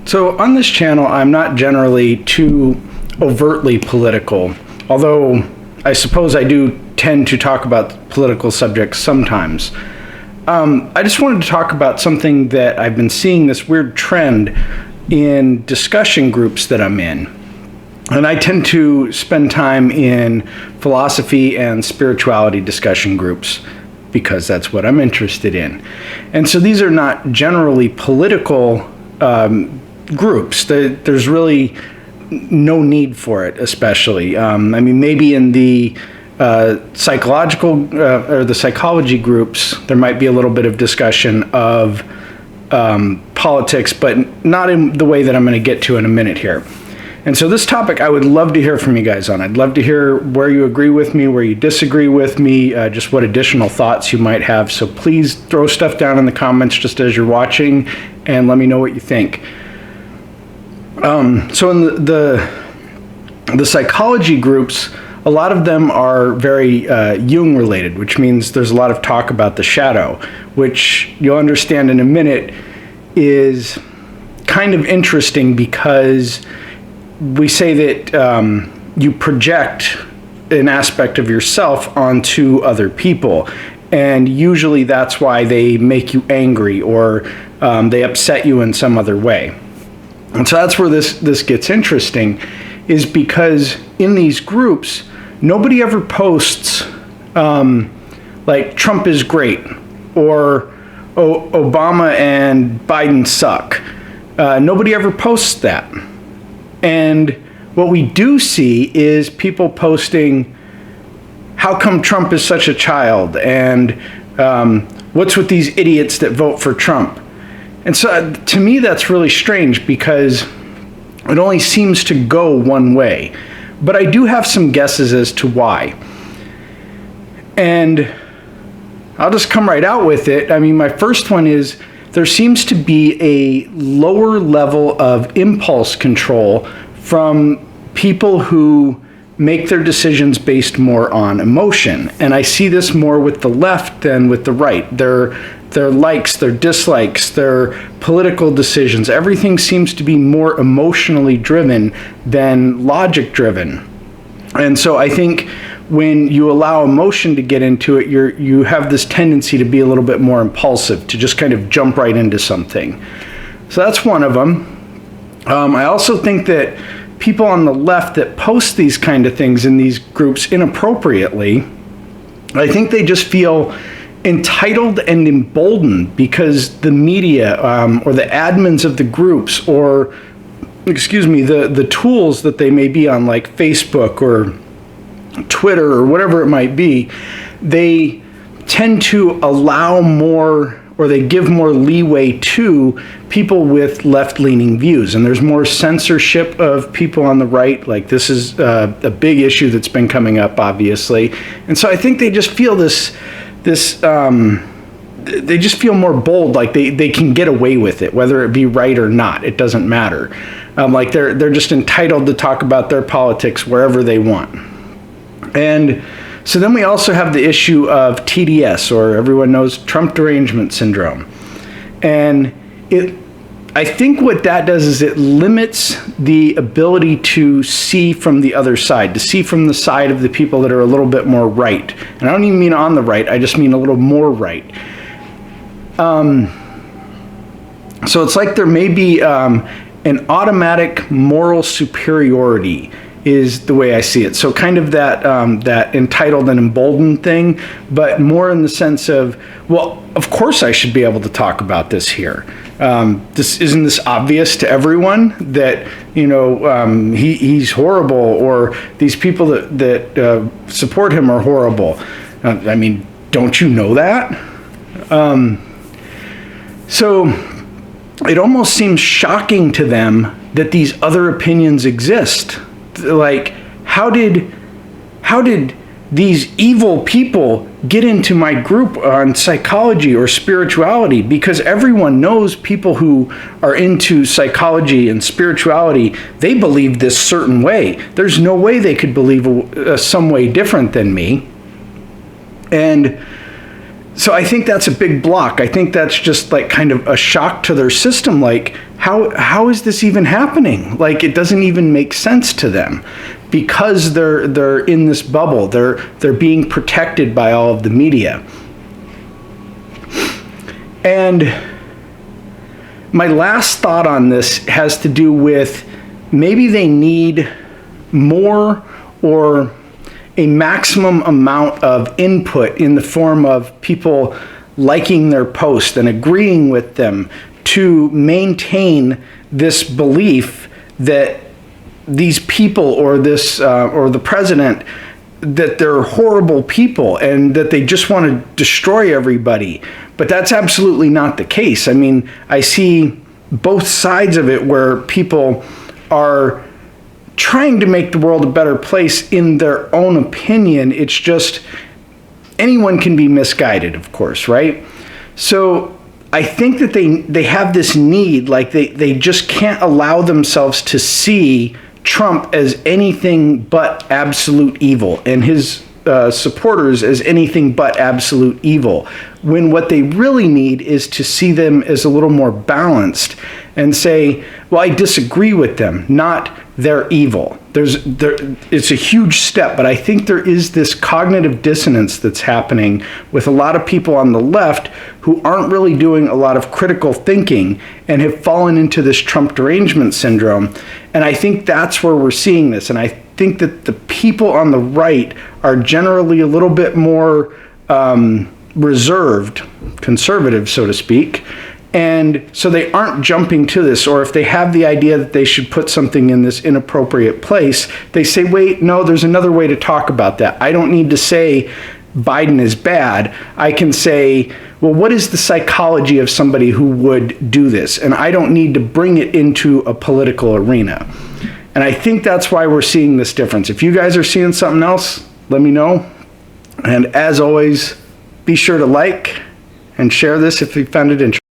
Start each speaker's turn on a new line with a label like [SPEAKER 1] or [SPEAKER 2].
[SPEAKER 1] So on this channel, I'm not generally too overtly political, although I suppose I do tend to talk about political subjects sometimes. I just wanted to talk about something that I've been seeing, this weird trend in discussion groups that I'm in. And I tend to spend time in philosophy and spirituality discussion groups because that's what I'm interested in. And so these are not generally political groups. There's really no need for it, especially. I mean, maybe in the psychological or the psychology groups, there might be a little bit of discussion of politics, but not in the way that I'm going to get to in a minute here. And so this topic, I would love to hear from you guys on. I'd love to hear where you agree with me, where you disagree with me, just what additional thoughts you might have. So please throw stuff down in the comments just as you're watching and let me know what you think. So in the psychology groups, a lot of them are very Jung related, which means there's a lot of talk about the shadow, which you'll understand in a minute is kind of interesting because we say that you project an aspect of yourself onto other people, and usually that's why they make you angry or they upset you in some other way. And so that's where this gets interesting, is because in these groups, nobody ever posts like Trump is great or Obama and Biden suck. Nobody ever posts that. And what we do see is people posting, how come Trump is such a child? And what's with these idiots that vote for Trump? And so to me, that's really strange because it only seems to go one way. But I do have some guesses as to why. And I'll just come right out with it. I mean, my first one is there seems to be a lower level of impulse control from people who make their decisions based more on emotion. And I see this more with the left than with the right. Their likes, their dislikes, their political decisions, everything seems to be more emotionally driven than logic driven. And so I think when you allow emotion to get into it, you have this tendency to be a little bit more impulsive, to just kind of jump right into something. So that's one of them. I also think that people on the left that post these kind of things in these groups inappropriately, I think they just feel entitled and emboldened because the media or the admins of the groups or, the tools that they may be on, like Facebook or Twitter or whatever it might be, they tend to allow more, or they give more leeway to people with left-leaning views. And there's more censorship of people on the right. Like, this is a big issue that's been coming up, obviously. And so I think they just feel they just feel more bold, like they can get away with it, whether it be right or not. It doesn't matter. Like they're just entitled to talk about their politics wherever they want. And so then we also have the issue of TDS, or everyone knows Trump derangement syndrome. And I think what that does is it limits the ability to see from the other side, to see from the side of the people that are a little bit more right. And I don't even mean on the right, I just mean a little more right. So it's like there may be an automatic moral superiority is the way I see it. So kind of that entitled and emboldened thing, but more in the sense of, well, of course I should be able to talk about this here. Isn't this obvious to everyone that he's horrible, or these people that support him are horrible? I mean, don't you know that? So it almost seems shocking to them that these other opinions exist. Like, how did these evil people get into my group on psychology or spirituality? Because everyone knows people who are into psychology and spirituality, they believe this certain way. There's no way they could believe some way different than me. And So I think that's a big block. I think that's just like kind of a shock to their system. Like, how is this even happening? Like, it doesn't even make sense to them because they're in this bubble. They're being protected by all of the media. And my last thought on this has to do with maybe they need more or a maximum amount of input in the form of people liking their post and agreeing with them to maintain this belief that these people or this or the president, that they're horrible people and that they just want to destroy everybody. But that's absolutely not the case. I mean, I see both sides of it where people are trying to make the world a better place in their own opinion. It's just anyone can be misguided, of course, right? So I think that they have this need, like they just can't allow themselves to see Trump as anything but absolute evil and his supporters as anything but absolute evil, when what they really need is to see them as a little more balanced and say, well, I disagree with them, not they're evil. It's a huge step, but I think there is this cognitive dissonance that's happening with a lot of people on the left who aren't really doing a lot of critical thinking and have fallen into this Trump derangement syndrome. And I think that's where we're seeing this. And I think that the people on the right are generally a little bit more reserved, conservative, so to speak. And so they aren't jumping to this, or if they have the idea that they should put something in this inappropriate place, they say, wait, no, there's another way to talk about that. I don't need to say Biden is bad. I can say, well, what is the psychology of somebody who would do this? And I don't need to bring it into a political arena. And I think that's why we're seeing this difference. If you guys are seeing something else, let me know. And as always, be sure to like and share this if you found it interesting.